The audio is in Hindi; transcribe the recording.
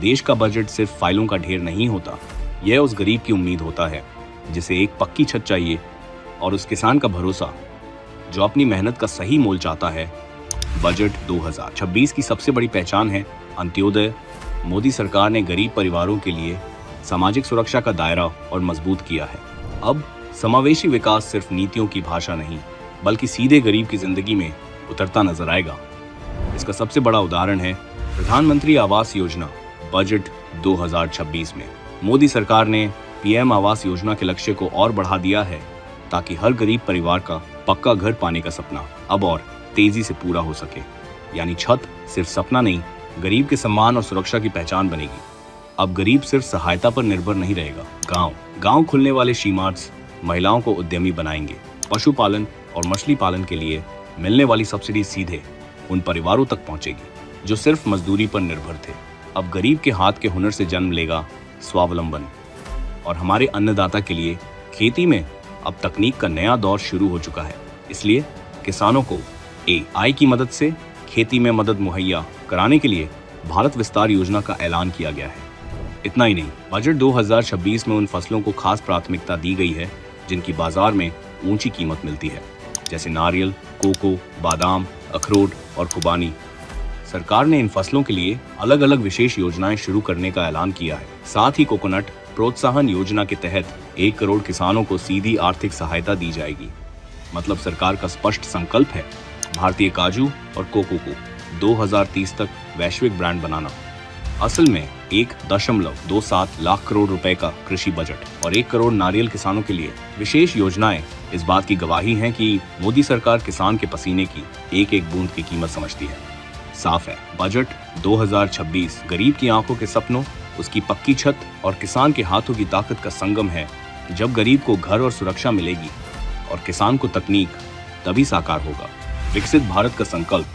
देश का बजट सिर्फ फाइलों का ढेर नहीं होता, यह उस गरीब की उम्मीद होता है जिसे एक पक्की छत चाहिए, और उस किसान का भरोसा जो अपनी मेहनत का सही मोल चाहता है। बजट 2026 की सबसे बड़ी पहचान है अंत्योदय। मोदी सरकार ने गरीब परिवारों के लिए सामाजिक सुरक्षा का दायरा और मजबूत किया है। अब समावेशी विकास सिर्फ नीतियों की भाषा नहीं, बल्कि सीधे गरीब की जिंदगी में उतरता नजर आएगा। इसका सबसे बड़ा उदाहरण है प्रधानमंत्री आवास योजना। बजट 2026 में मोदी सरकार ने पीएम आवास योजना के लक्ष्य को और बढ़ा दिया है, ताकि हर गरीब परिवार का पक्का घर पाने का सपना अब और तेजी से पूरा हो सके। यानी छत सिर्फ सपना नहीं, गरीब के सम्मान और सुरक्षा की पहचान बनेगी। अब गरीब सिर्फ सहायता पर निर्भर नहीं रहेगा। गांव खुलने वाले शी-मार्ट्स महिलाओं को उद्यमी बनाएंगे। पशुपालन और मछली पालन के लिए मिलने वाली सब्सिडी सीधे उन परिवारों तक पहुंचेगी जो सिर्फ मजदूरी पर निर्भर थे। अब गरीब के हाथ के हुनर से जन्म लेगा स्वावलंबन। और हमारे अन्नदाता के लिए खेती में अब तकनीक का नया दौर शुरू हो चुका है। इसलिए किसानों को एआई की मदद से खेती में मदद मुहैया कराने के लिए भारत विस्तार योजना का ऐलान किया गया है। इतना ही नहीं, बजट 2026 में उन फसलों को खास प्राथमिकता दी गई है जिनकी बाजार में ऊंची कीमत मिलती है, जैसे नारियल, कोको, बादाम, अखरोट और खुबानी। सरकार ने इन फसलों के लिए अलग अलग विशेष योजनाएं शुरू करने का ऐलान किया है। साथ ही कोकोनट प्रोत्साहन योजना के तहत 1 करोड़ किसानों को सीधी आर्थिक सहायता दी जाएगी। मतलब सरकार का स्पष्ट संकल्प है भारतीय काजू और कोको को 2030 तक वैश्विक ब्रांड बनाना। असल में 1.27 लाख करोड़ रुपए का कृषि बजट और 1 करोड़ नारियल किसानों के लिए विशेष योजनाएं इस बात की गवाही हैं कि मोदी सरकार किसान के पसीने की एक एक बूंद की कीमत समझती है। साफ है, बजट 2026 गरीब की आंखों के सपनों, उसकी पक्की छत और किसान के हाथों की ताकत का संगम है। जब गरीब को घर और सुरक्षा मिलेगी और किसान को तकनीक, तभी साकार होगा विकसित भारत का संकल्प।